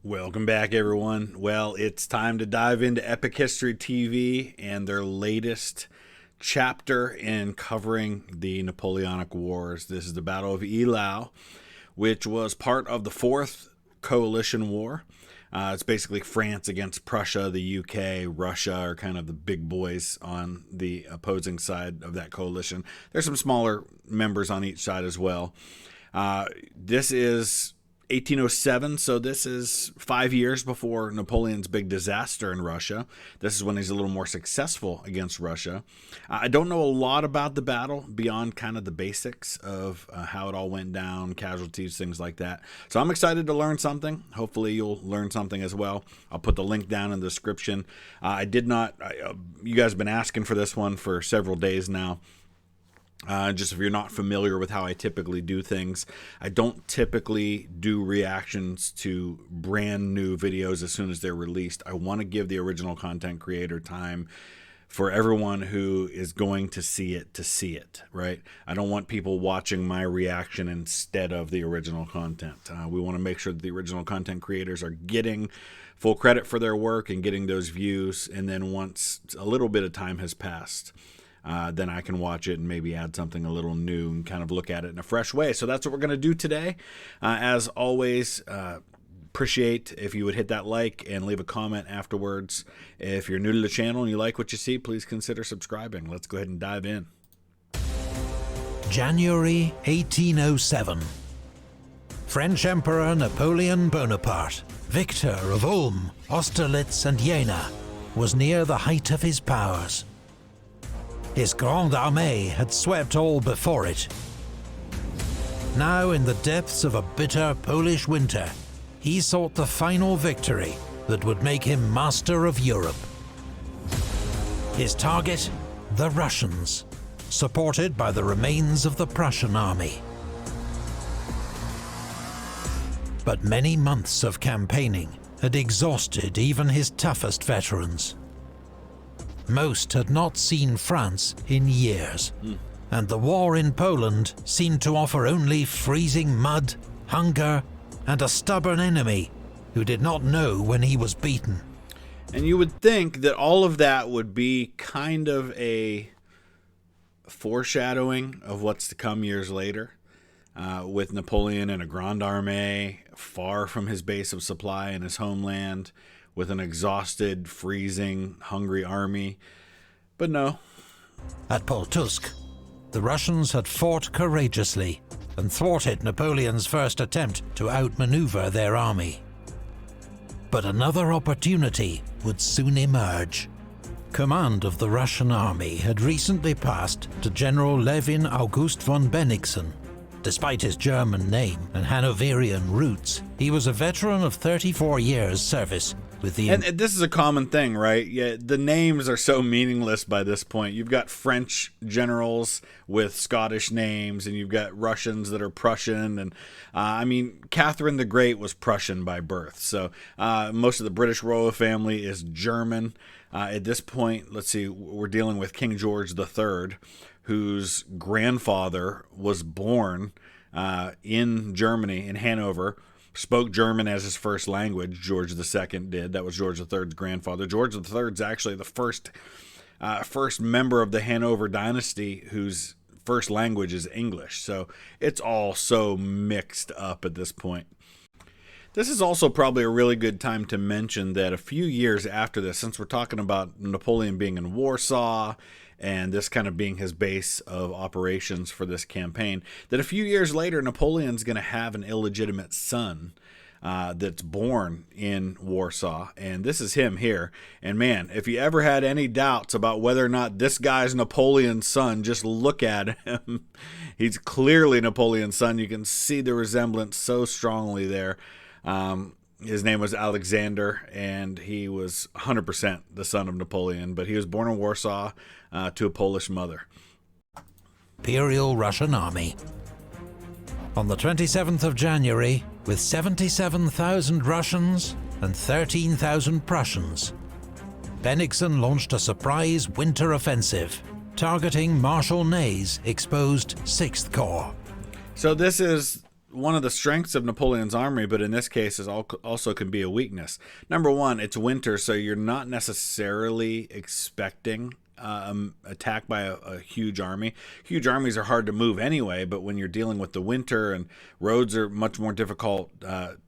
Welcome back, everyone. Well, it's time to dive into Epic History TV and their latest chapter in covering the Napoleonic Wars. This is the Battle of Eylau, which was part of the Fourth Coalition War. It's basically France against Prussia, the UK, Russia are kind of the big boys on the opposing side of that coalition. There's some smaller members on each side as well. This is 1807, so this is 5 years before Napoleon's big disaster in Russia. This is when he's a little more successful against Russia. I don't know a lot about the battle beyond kind of the basics of how it all went down, casualties, things like that. So I'm excited to learn something. Hopefully you'll learn something as well. I'll put the link down in the description. You guys have been asking for this one for several days now. Just if you're not familiar with how I typically do things, I don't typically do reactions to brand new videos as soon as they're released. I want to give the original content creator time for everyone who is going to see it, right? I don't want people watching my reaction instead of the original content. We want to make sure that the original content creators are getting full credit for their work and getting those views. And then once a little bit of time has passed, then I can watch it and maybe add something a little new and kind of look at it in a fresh way. So that's what we're going to do today. As always, appreciate if you would hit that like and leave a comment afterwards. If you're new to the channel and you like what you see, please consider subscribing. Let's go ahead and dive in. January 1807. French Emperor Napoleon Bonaparte, victor of Ulm, Austerlitz and Jena, was near the height of his powers. His Grande Armée had swept all before it. Now, in the depths of a bitter Polish winter, he sought the final victory that would make him master of Europe. His target? The Russians, supported by the remains of the Prussian army. But many months of campaigning had exhausted even his toughest veterans. Most had not seen France in years, and the war in Poland seemed to offer only freezing mud, hunger, and a stubborn enemy who did not know when he was beaten. And you would think that all of that would be kind of a foreshadowing of what's to come years later, with Napoleon and a Grande Armée far from his base of supply in his homeland, with an exhausted, freezing, hungry army. But no. At Pultusk, the Russians had fought courageously and thwarted Napoleon's first attempt to outmaneuver their army. But another opportunity would soon emerge. Command of the Russian army had recently passed to General Levin August von Bennigsen. Despite his German name and Hanoverian roots, he was a veteran of 34 years' service. And this is a common thing, right? Yeah, the names are so meaningless by this point. You've got French generals with Scottish names, and you've got Russians that are Prussian. And I mean, Catherine the Great was Prussian by birth. So most of the British royal family is German. At this point, let's see, we're dealing with King George III, whose grandfather was born in Germany, in Hanover. Spoke German as his first language. George II did. That was George III's grandfather. George III is actually the first member of the Hanover dynasty whose first language is English. So it's all so mixed up at this point. This is also probably a really good time to mention that a few years after this, since we're talking about Napoleon being in Warsaw and this kind of being his base of operations for this campaign, that a few years later, Napoleon's going to have an illegitimate son that's born in Warsaw. And this is him here. And man, if you ever had any doubts about whether or not this guy's Napoleon's son, just look at him. He's clearly Napoleon's son. You can see the resemblance so strongly there. His name was Alexander, and he was 100% the son of Napoleon, but he was born in Warsaw to a Polish mother. Imperial Russian Army. On the 27th of January, with 77,000 Russians and 13,000 Prussians, Bennigsen launched a surprise winter offensive, targeting Marshal Ney's exposed 6th Corps. So this is one of the strengths of Napoleon's army, but in this case is also can be a weakness. Number one, it's winter, so you're not necessarily expecting attack by a huge army. Huge armies are hard to move anyway, but when you're dealing with the winter and roads are much more difficult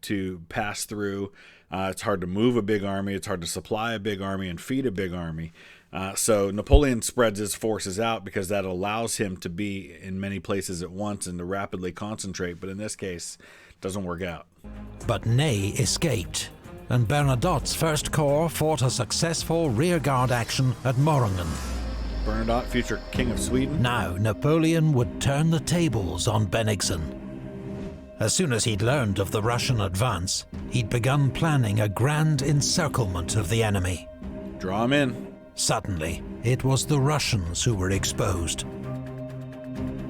to pass through, it's hard to move a big army, it's hard to supply a big army and feed a big army. So Napoleon spreads his forces out because that allows him to be in many places at once and to rapidly concentrate, but in this case, it doesn't work out. But Ney escaped, and Bernadotte's First Corps fought a successful rearguard action at Moringen. Bernadotte, future king of Sweden. Now Napoleon would turn the tables on Bennigsen. As soon as he'd learned of the Russian advance, he'd begun planning a grand encirclement of the enemy. Draw him in. Suddenly, it was the Russians who were exposed.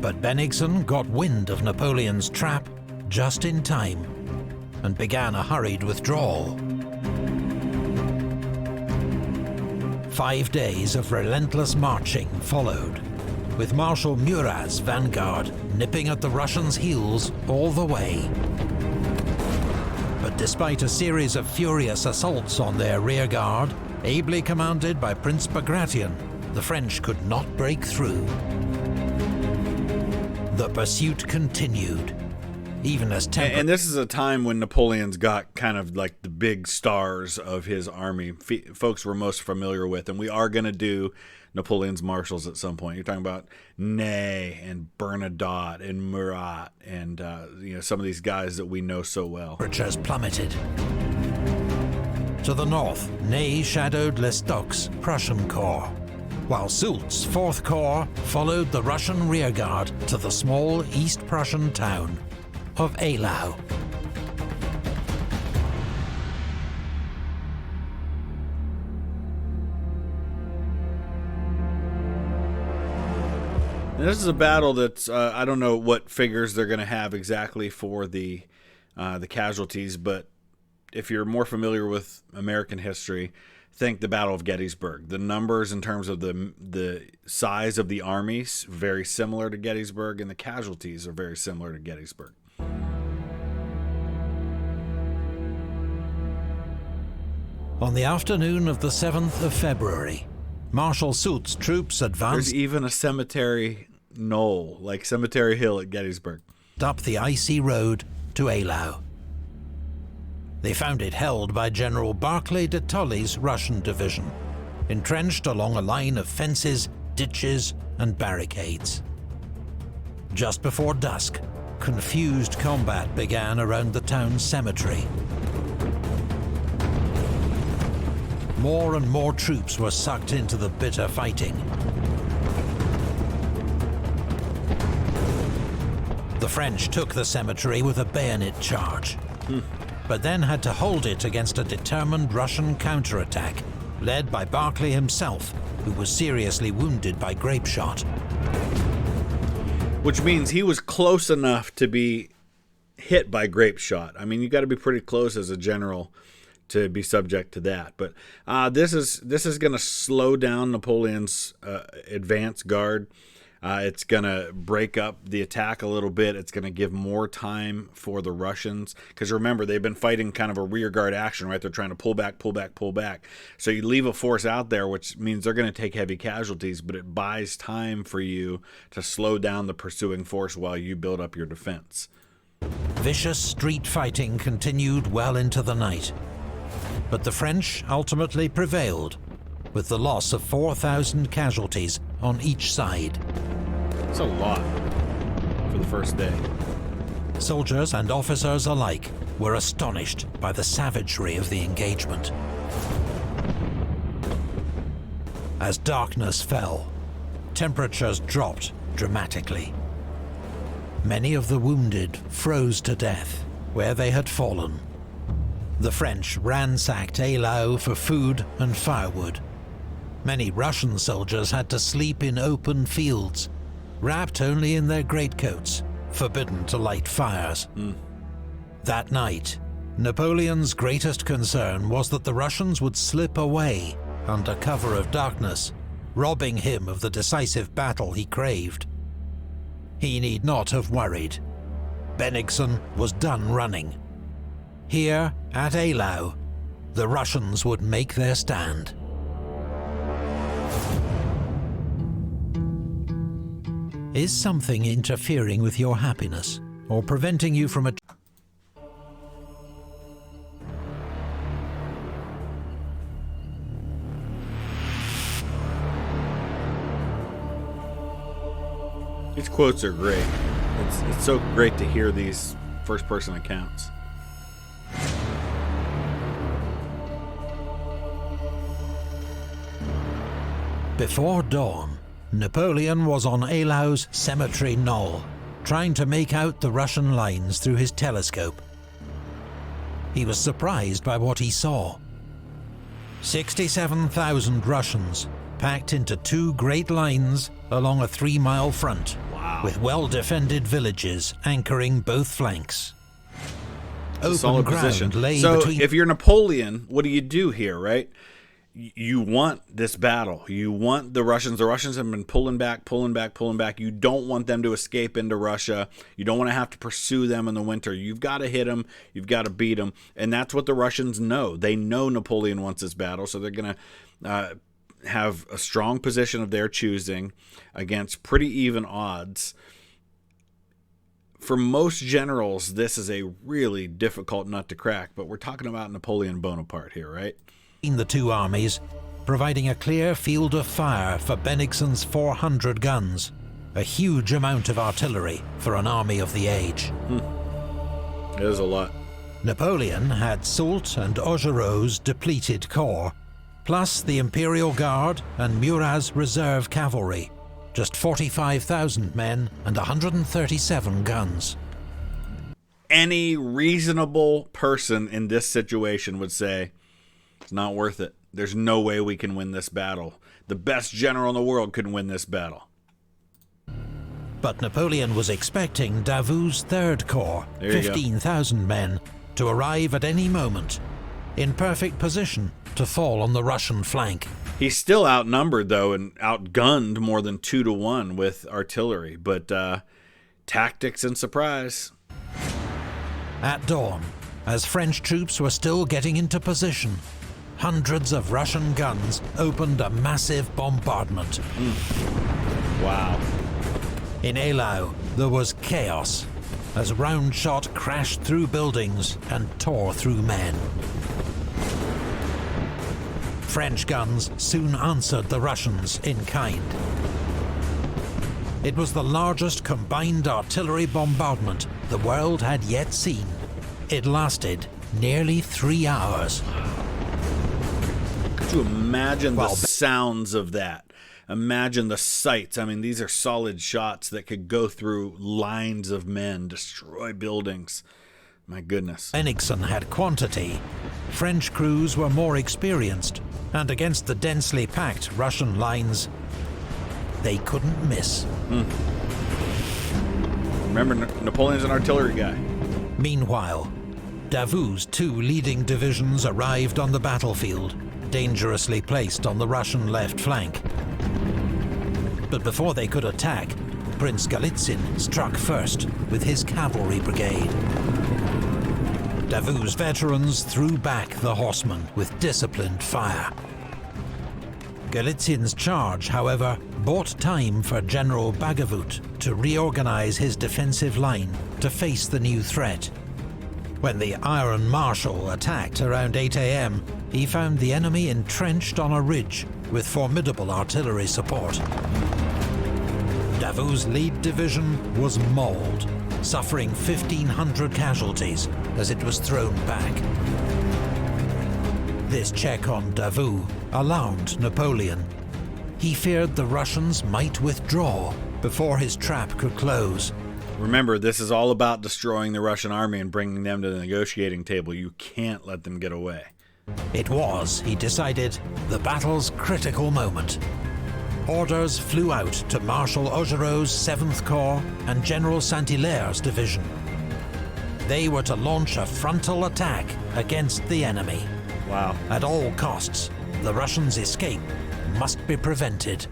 But Bennigsen got wind of Napoleon's trap just in time and began a hurried withdrawal. 5 days of relentless marching followed, with Marshal Murat's vanguard nipping at the Russians' heels all the way. But despite a series of furious assaults on their rearguard, ably commanded by Prince Bagration, the French could not break through. The pursuit continued, even as and this is a time when Napoleon's got kind of like the big stars of his army, folks we're most familiar with, and we are going to do Napoleon's marshals at some point. You're talking about Ney and Bernadotte and Murat and some of these guys that we know so well. Temperatures plummeted. To the north, Ney shadowed Lestocq's Prussian corps, while Soult's 4th Corps followed the Russian rearguard to the small East Prussian town of Eylau. This is a battle that's I don't know what figures they're going to have exactly for the casualties, but if you're more familiar with American history, think the Battle of Gettysburg. The numbers in terms of the size of the armies very similar to Gettysburg, and the casualties are very similar to Gettysburg. On the afternoon of the 7th of February, Marshal Soult's troops advanced. There's even a cemetery knoll, like Cemetery Hill at Gettysburg, up the icy road to Eylau. They found it held by General Barclay de Tolly's Russian division, entrenched along a line of fences, ditches, and barricades. Just before dusk, confused combat began around the town's cemetery. More and more troops were sucked into the bitter fighting. The French took the cemetery with a bayonet charge, but then had to hold it against a determined Russian counterattack, led by Barclay himself, who was seriously wounded by grape shot. Which means he was close enough to be hit by grape shot. I mean, you got to be pretty close as a general to be subject to that. But this is going to slow down Napoleon's advance guard. It's going to break up the attack a little bit. It's going to give more time for the Russians. Because remember, they've been fighting kind of a rear guard action, right? They're trying to pull back, pull back, pull back. So you leave a force out there, which means they're going to take heavy casualties, but it buys time for you to slow down the pursuing force while you build up your defense. Vicious street fighting continued well into the night. But the French ultimately prevailed, with the loss of 4,000 casualties on each side. That's a lot for the first day. Soldiers and officers alike were astonished by the savagery of the engagement. As darkness fell, temperatures dropped dramatically. Many of the wounded froze to death where they had fallen. The French ransacked Eylau for food and firewood. Many Russian soldiers had to sleep in open fields, wrapped only in their greatcoats, forbidden to light fires. That night, Napoleon's greatest concern was that the Russians would slip away under cover of darkness, robbing him of the decisive battle he craved. He need not have worried. Bennigsen was done running. Here, at Eylau, the Russians would make their stand. Is something interfering with your happiness, or preventing you from These quotes are great. It's so great to hear these first-person accounts. Before dawn, Napoleon was on Eylau's cemetery knoll, trying to make out the Russian lines through his telescope. He was surprised by what he saw. 67,000 Russians packed into two great lines along a 3-mile front, with well-defended villages anchoring both flanks. Open ground lay between. If you're Napoleon, what do you do here, right? You want this battle. You want the Russians. The Russians have been pulling back. You don't want them to escape into Russia. You don't want to have to pursue them in the winter. You've got to hit them. You've got to beat them. And that's what the Russians know. They know Napoleon wants this battle, so they're going to have a strong position of their choosing against pretty even odds. For most generals, this is a really difficult nut to crack, but we're talking about Napoleon Bonaparte here, right? The two armies, providing a clear field of fire for Bennigsen's 400 guns, a huge amount of artillery for an army of the age. It is a lot. Napoleon had Soult and Augereau's depleted corps, plus the Imperial Guard and Murat's reserve cavalry, just 45,000 men and 137 guns. Any reasonable person in this situation would say, it's not worth it. There's no way we can win this battle. The best general in the world couldn't win this battle. But Napoleon was expecting Davout's Third Corps, 15,000 men, to arrive at any moment, in perfect position to fall on the Russian flank. He's still outnumbered, though, and outgunned more than 2-1 with artillery, but tactics and surprise. At dawn, as French troops were still getting into position, hundreds of Russian guns opened a massive bombardment. Wow. In Eylau, there was chaos, as round shot crashed through buildings and tore through men. French guns soon answered the Russians in kind. It was the largest combined artillery bombardment the world had yet seen. It lasted nearly 3 hours. Could you imagine the sounds of that? Imagine the sights. I mean, these are solid shots that could go through lines of men, destroy buildings. My goodness. Bennigsen had quantity. French crews were more experienced, and against the densely packed Russian lines, they couldn't miss. Remember, Napoleon's an artillery guy. Meanwhile, Davout's two leading divisions arrived on the battlefield, dangerously placed on the Russian left flank. But before they could attack, Prince Golitsyn struck first with his cavalry brigade. Davout's veterans threw back the horsemen with disciplined fire. Golitsyn's charge, however, bought time for General Davout to reorganize his defensive line to face the new threat. When the Iron Marshal attacked around 8 a.m., he found the enemy entrenched on a ridge with formidable artillery support. Davout's lead division was mauled, suffering 1,500 casualties as it was thrown back. This check on Davout alarmed Napoleon. He feared the Russians might withdraw before his trap could close. Remember, this is all about destroying the Russian army and bringing them to the negotiating table. You can't let them get away. It was, he decided, the battle's critical moment. Orders flew out to Marshal Augereau's 7th Corps and General Saint-Hilaire's division. They were to launch a frontal attack against the enemy. Wow. At all costs, the Russians' escape must be prevented.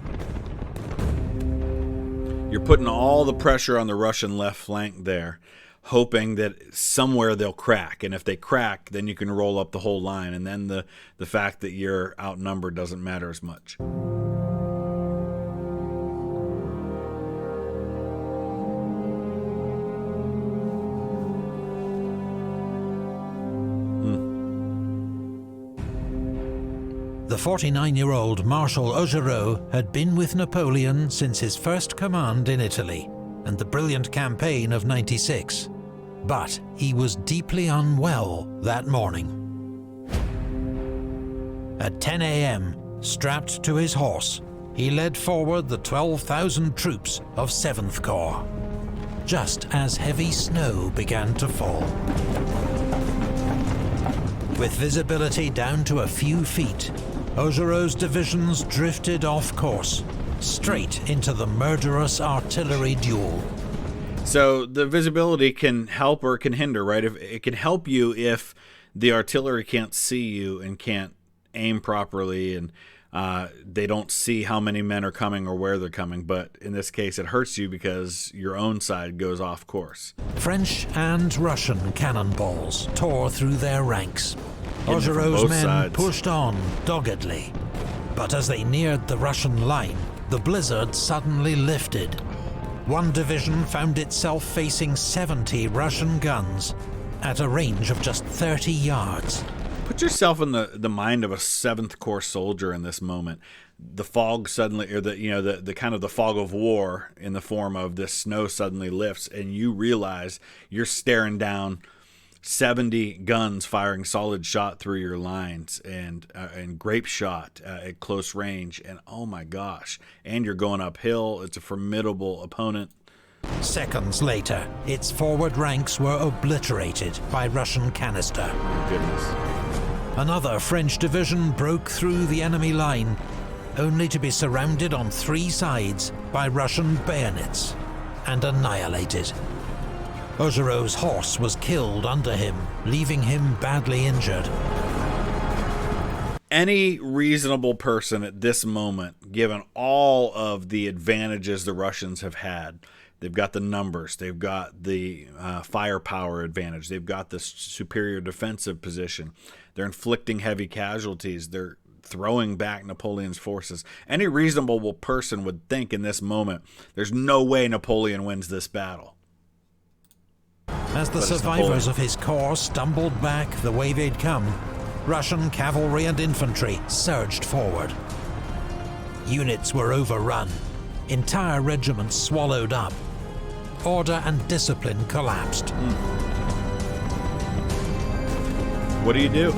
You're putting all the pressure on the Russian left flank there, hoping that somewhere they'll crack. And if they crack, then you can roll up the whole line. And then the fact that you're outnumbered doesn't matter as much. The 49-year-old Marshal Augereau had been with Napoleon since his first command in Italy and the brilliant campaign of '96. But he was deeply unwell that morning. At 10 a.m., strapped to his horse, he led forward the 12,000 troops of 7th Corps, just as heavy snow began to fall. With visibility down to a few feet, Augereau's divisions drifted off course, straight into the murderous artillery duel. So the visibility can help or it can hinder, right? If it can help you if the artillery can't see you and can't aim properly, and they don't see how many men are coming or where they're coming. But in this case, it hurts you because your own side goes off course. French and Russian cannonballs tore through their ranks. Augereau's men pushed on doggedly. But as they neared the Russian line, the blizzard suddenly lifted. One division found itself facing 70 Russian guns at a range of just 30 yards. Put yourself in the mind of a 7th Corps soldier in this moment. The fog suddenly, or the kind of the fog of war in the form of this snow suddenly lifts, and you realize you're staring down 70 guns firing solid shot through your lines, and grape shot at close range, and oh my gosh, and you're going uphill. It's a formidable opponent. Seconds later, its forward ranks were obliterated by Russian canister. Oh, goodness. Another French division broke through the enemy line, only to be surrounded on 3 sides by Russian bayonets and annihilated. Augereau's horse was killed under him, leaving him badly injured. Any reasonable person at this moment, given all of the advantages the Russians have had, they've got the numbers, they've got the firepower advantage, they've got the superior defensive position, they're inflicting heavy casualties, they're throwing back Napoleon's forces. Any reasonable person would think in this moment, there's no way Napoleon wins this battle. As the survivors of his corps stumbled back the way they'd come, Russian cavalry and infantry surged forward. Units were overrun, entire regiments swallowed up. Order and discipline collapsed. What do you do?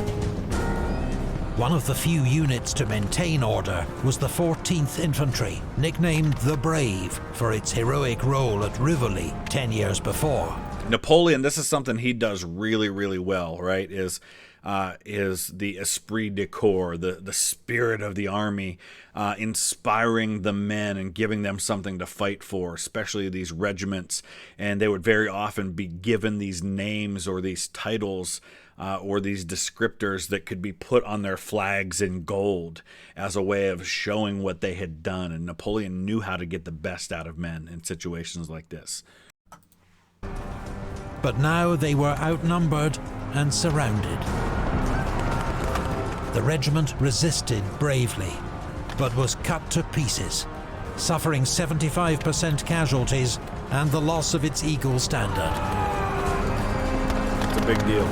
One of the few units to maintain order was the 14th Infantry, nicknamed the Brave for its heroic role at Rivoli 10 years before. Napoleon, this is something he does really, really well, right? Is the esprit de corps, the spirit of the army, inspiring the men and giving them something to fight for, especially these regiments. And they would very often be given these names or these titles or these descriptors that could be put on their flags in gold as a way of showing what they had done. And Napoleon knew how to get the best out of men in situations like this. But now they were outnumbered and surrounded. The regiment resisted bravely, but was cut to pieces, suffering 75% casualties and the loss of its Eagle standard. It's a big deal.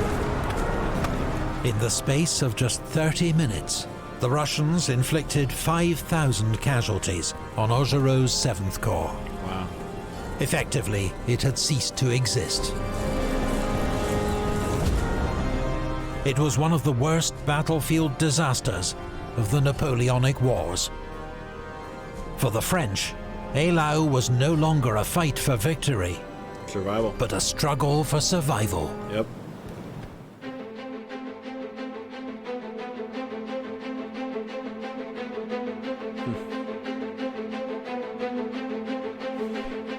In the space of just 30 minutes, the Russians inflicted 5,000 casualties on Augereau's 7th Corps. Wow. Effectively, it had ceased to exist. It was one of the worst battlefield disasters of the Napoleonic Wars. For the French, Eylau was no longer a fight for victory, Survival. but a struggle for survival. Yep.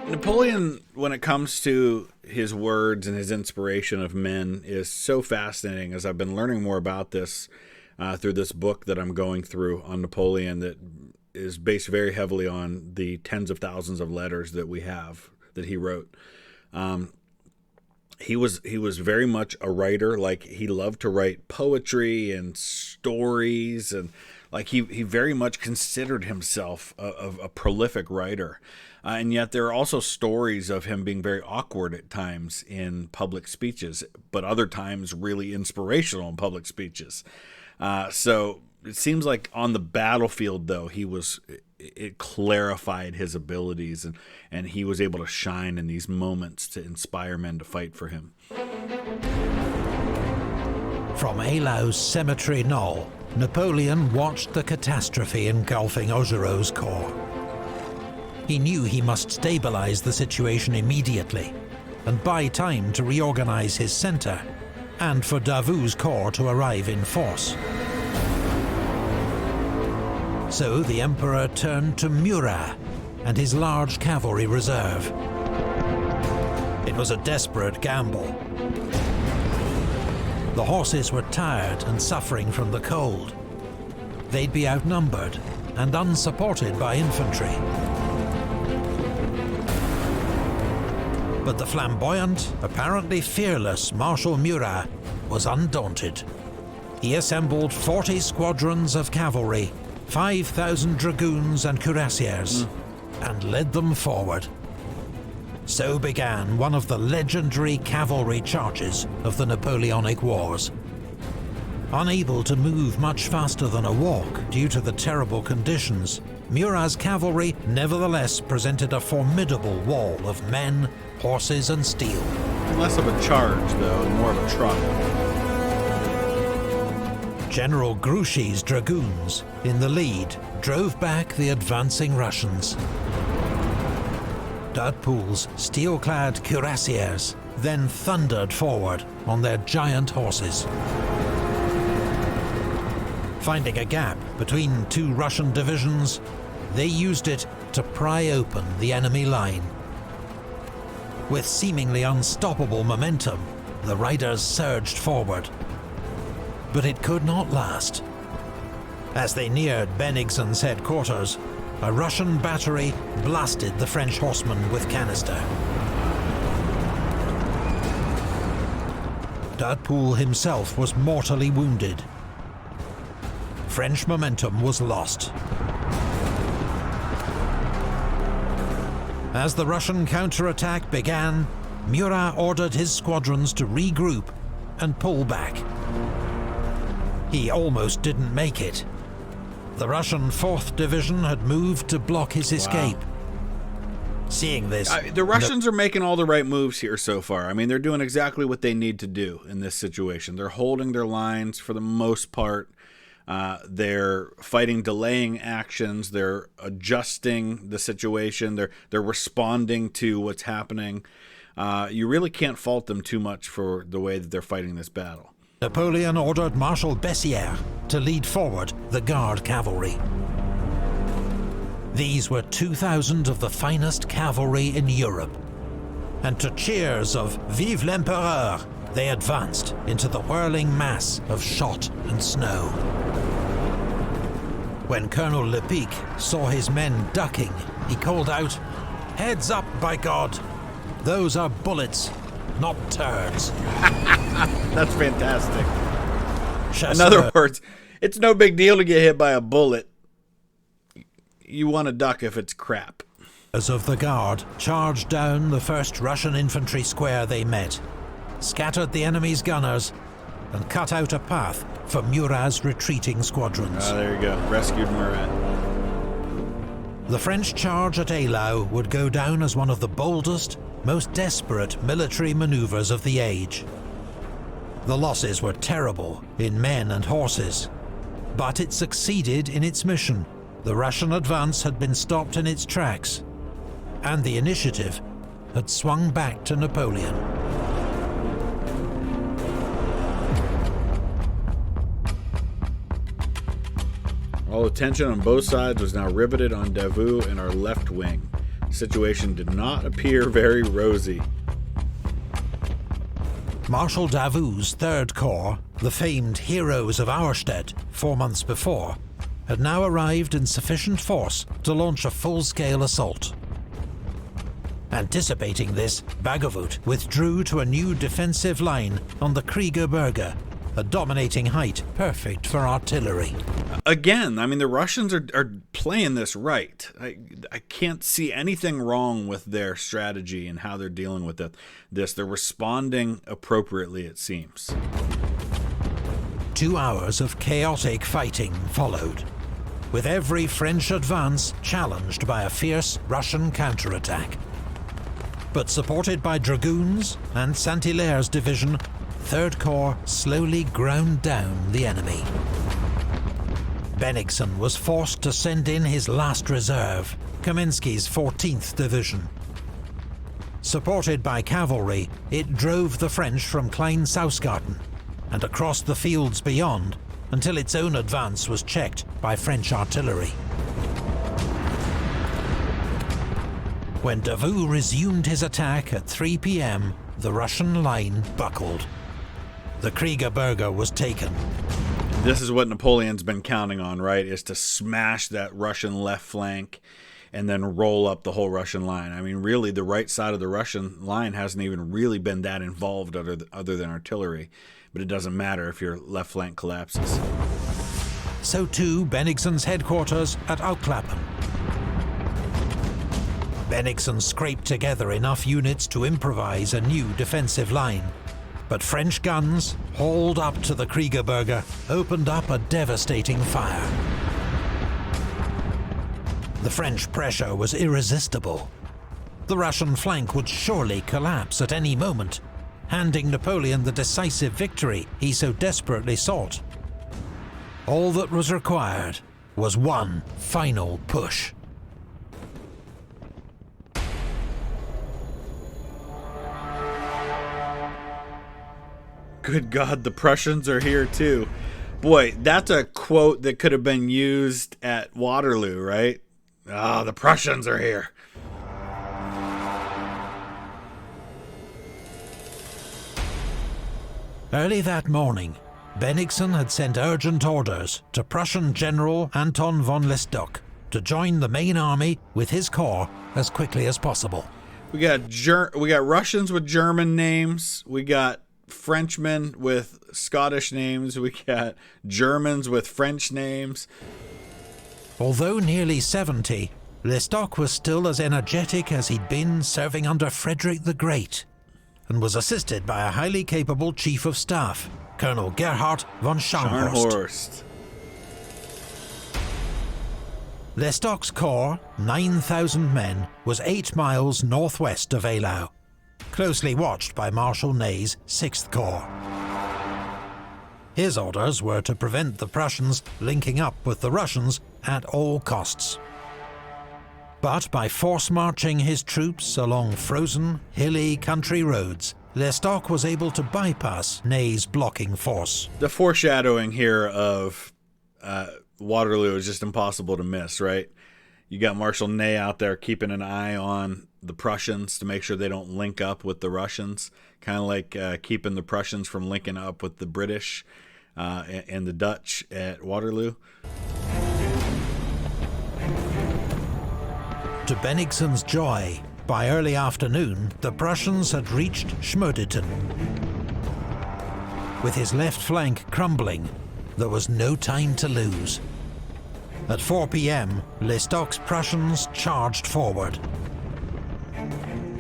Napoleon, when it comes to his words and his inspiration of men, is so fascinating. As I've been learning more about this through this book that I'm going through on Napoleon, that is based very heavily on the tens of thousands of letters that we have that he wrote. he was very much a writer. Like, he loved to write poetry and stories, and like he very much considered himself a prolific writer. And yet there are also stories of him being very awkward at times in public speeches, but other times really inspirational in public speeches. So it seems like on the battlefield, though, it clarified his abilities, and he was able to shine in these moments to inspire men to fight for him. From Eylau's cemetery knoll, Napoleon watched the catastrophe engulfing Augereau's corps. He knew he must stabilize the situation immediately and buy time to reorganize his center and for Davout's corps to arrive in force. So the Emperor turned to Murat and his large cavalry reserve. It was a desperate gamble. The horses were tired and suffering from the cold. They'd be outnumbered and unsupported by infantry. But the flamboyant, apparently fearless Marshal Murat was undaunted. He assembled 40 squadrons of cavalry, 5,000 dragoons and cuirassiers, and led them forward. So began one of the legendary cavalry charges of the Napoleonic Wars. Unable to move much faster than a walk due to the terrible conditions, Murat's cavalry nevertheless presented a formidable wall of men, horses and steel. Less of a charge, though, and more of a trot. General Grouchy's dragoons, in the lead, drove back the advancing Russians. Davout's steel-clad cuirassiers then thundered forward on their giant horses. Finding a gap between two Russian divisions, they used it to pry open the enemy line. With seemingly unstoppable momentum, the riders surged forward. But it could not last. As they neared Bennigsen's headquarters, a Russian battery blasted the French horsemen with canister. Davout himself was mortally wounded. French momentum was lost. As the Russian counterattack began, Murat ordered his squadrons to regroup and pull back. He almost didn't make it. The Russian 4th Division had moved to block his escape. Seeing this... the Russians are making all the right moves here so far. I mean, they're doing exactly what they need to do in this situation. They're holding their lines for the most part. They're fighting delaying actions. They're adjusting the situation. They're responding to what's happening. You really can't fault them too much for the way that they're fighting this battle. Napoleon ordered Marshal Bessières to lead forward the Guard cavalry. These were 2,000 of the finest cavalry in Europe, and to cheers of "Vive l'Empereur!" they advanced into the whirling mass of shot and snow. When Colonel Lepic saw his men ducking, he called out, "Heads up, by God! Those are bullets, not turds." That's fantastic. Chasseur. In other words, it's no big deal to get hit by a bullet. You want to duck if it's crap. Of the Guard charged down the first Russian infantry square they met, scattered the enemy's gunners, and cut out a path for Murat's retreating squadrons. Ah, there you go. Rescued Murat. The French charge at Eylau would go down as one of the boldest, most desperate military maneuvers of the age. The losses were terrible in men and horses, but it succeeded in its mission. The Russian advance had been stopped in its tracks, and the initiative had swung back to Napoleon. All attention on both sides was now riveted on Davout and our left wing. The situation did not appear very rosy. Marshal Davout's 3rd Corps, the famed heroes of Auerstedt 4 months before, had now arrived in sufficient force to launch a full-scale assault. Anticipating this, Davout withdrew to a new defensive line on the Kriegerberge, a dominating height perfect for artillery. Again, I mean, the Russians are playing this right. I can't see anything wrong with their strategy and how they're dealing with this. They're responding appropriately, it seems. 2 hours of chaotic fighting followed, with every French advance challenged by a fierce Russian counterattack. But supported by dragoons and Saint-Hilaire's division, 3rd Corps slowly ground down the enemy. Bennigsen was forced to send in his last reserve, Kaminsky's 14th Division. Supported by cavalry, it drove the French from Klein-Sausgarten and across the fields beyond until its own advance was checked by French artillery. When Davout resumed his attack at 3 p.m, the Russian line buckled. The Kriegerberge was taken. This is what Napoleon's been counting on, right? Is to smash that Russian left flank and then roll up the whole Russian line. I mean, really, the right side of the Russian line hasn't even really been that involved other than artillery. But it doesn't matter if your left flank collapses. So too Bennigsen's headquarters at Auklappen. Bennigsen scraped together enough units to improvise a new defensive line. But French guns, hauled up to the Kriegerberge, opened up a devastating fire. The French pressure was irresistible. The Russian flank would surely collapse at any moment, handing Napoleon the decisive victory he so desperately sought. All that was required was one final push. Good God, the Prussians are here too. Boy, that's a quote that could have been used at Waterloo, right? Ah, the Prussians are here. Early that morning, Bennigsen had sent urgent orders to Prussian General Anton von Lestock to join the main army with his corps as quickly as possible. We got Russians with German names. We got Frenchmen with Scottish names. We got Germans with French names. Although nearly 70, Lestock was still as energetic as he'd been serving under Frederick the Great, and was assisted by a highly capable chief of staff, Colonel Gerhard von Scharnhorst. Lestock's corps, 9,000 men, was 8 miles northwest of Eylau, closely watched by Marshal Ney's 6th Corps. His orders were to prevent the Prussians linking up with the Russians at all costs. But by force-marching his troops along frozen, hilly country roads, Lestock was able to bypass Ney's blocking force. The foreshadowing here of Waterloo is just impossible to miss, right? You got Marshal Ney out there keeping an eye on the Prussians to make sure they don't link up with the Russians, kind of like keeping the Prussians from linking up with the British and the Dutch at Waterloo. To Bennigsen's joy, by early afternoon, the Prussians had reached Schmödeten. With his left flank crumbling, there was no time to lose. At 4 p.m, Lestock's Prussians charged forward.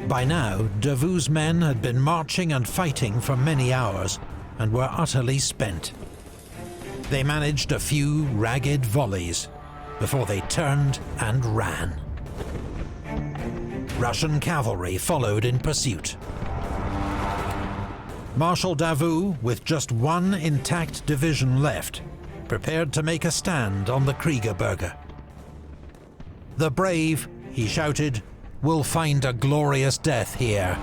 By now, Davout's men had been marching and fighting for many hours, and were utterly spent. They managed a few ragged volleys, before they turned and ran. Russian cavalry followed in pursuit. Marshal Davout, with just one intact division left, prepared to make a stand on the Kriegerberge. "The brave," he shouted, "will find a glorious death here."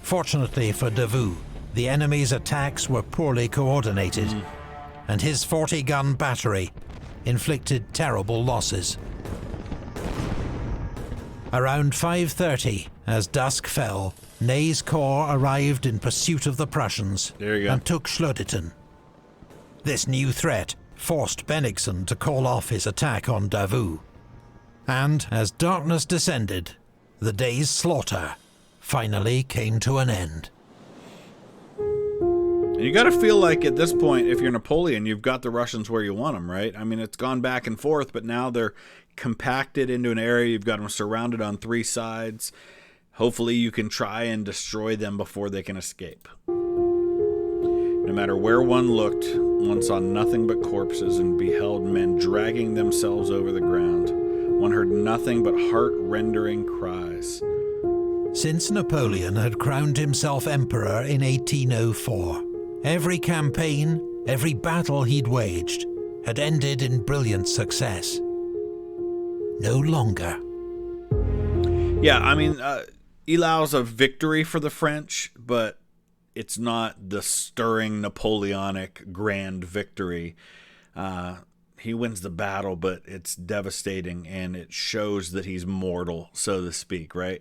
Fortunately for Davout, the enemy's attacks were poorly coordinated, and his 40-gun battery inflicted terrible losses. Around 5:30, as dusk fell, Ney's corps arrived in pursuit of the Prussians and took Schmödeten. This new threat forced Bennigsen to call off his attack on Davout. And as darkness descended, the day's slaughter finally came to an end. And you got to feel like at this point, if you're Napoleon, you've got the Russians where you want them, right? I mean, it's gone back and forth, but now they're compacted into an area. You've got them surrounded on three sides. Hopefully you can try and destroy them before they can escape. No matter where one looked, one saw nothing but corpses and beheld men dragging themselves over the ground. One heard nothing but heart-rending cries. Since Napoleon had crowned himself emperor in 1804, every campaign, every battle he'd waged had ended in brilliant success. No longer. Yeah, I mean, Eylau's a victory for the French, but it's not the stirring Napoleonic grand victory. He wins the battle, but it's devastating, and it shows that he's mortal, so to speak, right?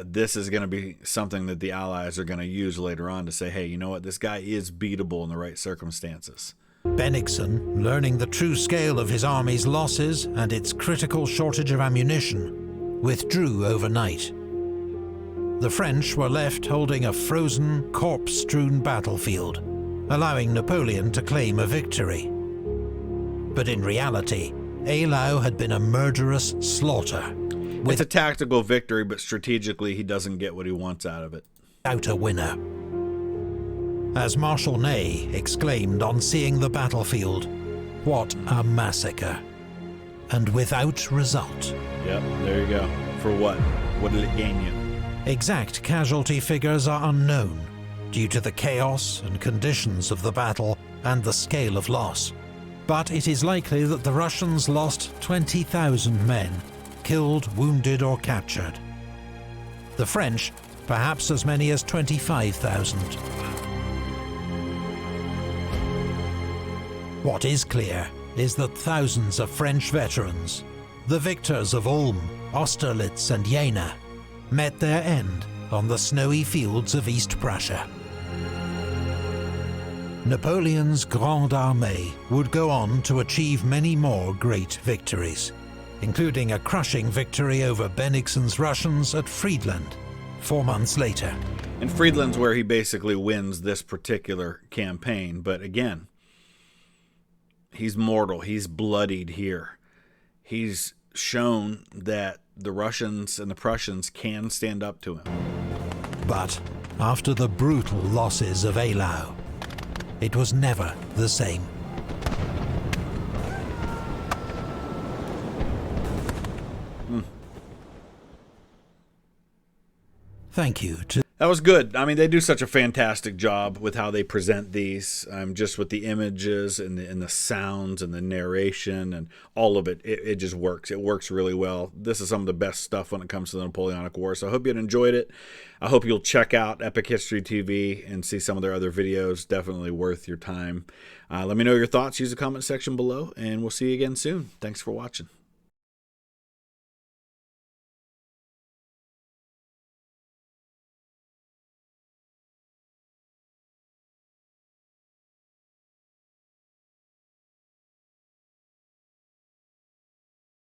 This is going to be something that the Allies are going to use later on to say, hey, you know what? This guy is beatable in the right circumstances. Bennigsen, learning the true scale of his army's losses and its critical shortage of ammunition, withdrew overnight. The French were left holding a frozen, corpse-strewn battlefield, allowing Napoleon to claim a victory. But in reality, Eylau had been a murderous slaughter. It's a tactical victory, but strategically he doesn't get what he wants out of it. Without a winner. As Marshal Ney exclaimed on seeing the battlefield, "What a massacre!" And without result. Yep, there you go. For what? What did it gain you? Exact casualty figures are unknown, due to the chaos and conditions of the battle and the scale of loss. But it is likely that the Russians lost 20,000 men, killed, wounded, or captured. The French, perhaps as many as 25,000. What is clear is that thousands of French veterans, the victors of Ulm, Austerlitz, and Jena, met their end on the snowy fields of East Prussia. Napoleon's Grande Armée would go on to achieve many more great victories, including a crushing victory over Bennigsen's Russians at Friedland 4 months later. And Friedland's where he basically wins this particular campaign, but again, he's mortal, he's bloodied here. He's shown that the Russians and the Prussians can stand up to him. But after the brutal losses of Eylau, it was never the same. Thank you to... That was good. I mean, they do such a fantastic job with how they present these, just with the images and the sounds and the narration and all of it. It just works. It works really well. This is some of the best stuff when it comes to the Napoleonic War. So I hope you enjoyed it. I hope you'll check out Epic History TV and see some of their other videos. Definitely worth your time. Let me know your thoughts. Use the comment section below, and we'll see you again soon. Thanks for watching.